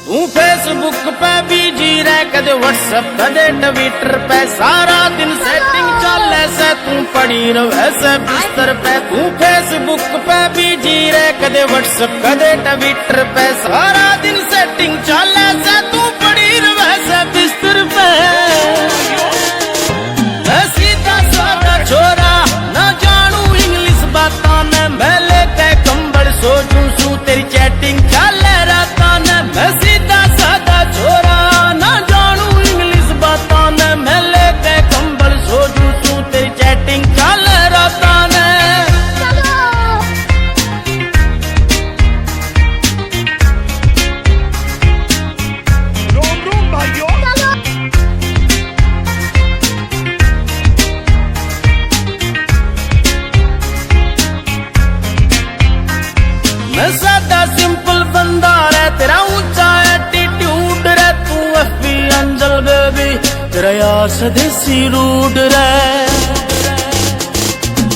तू फेसबुक पे बिजी रह, कदे व्हाट्सएप कदे ट्विटर पे, सारा दिन सेटिंग चले से तू पड़ी रहे से बिस्तर पे। तू फेसबुक पे बिजी रह, कदे व्हाट्सएप कदे ट्विटर पे, सारा दिन सेटिंग चले से तू पड़ी रहे से बिस्तर पे। मैं सीधा साधा छोरा ना जानू इंग्लिश बातां ने, मैं लेके कंबल सोचूं सू तेरी चैटिंग चले रातां ने। मैं सीधा साधा छोरा ना जानू इंग्लिश बातां ने, मैं लेके कंबल सोचूं सू तेरी चैटिंग चले रातां ने। मैं सादा सिंपल बंदा रे, तेरा ऊंचा एटीट्यूड रे, तू एफबी एंजल बेबी, तेरा यार स्वदेसी रूड रे।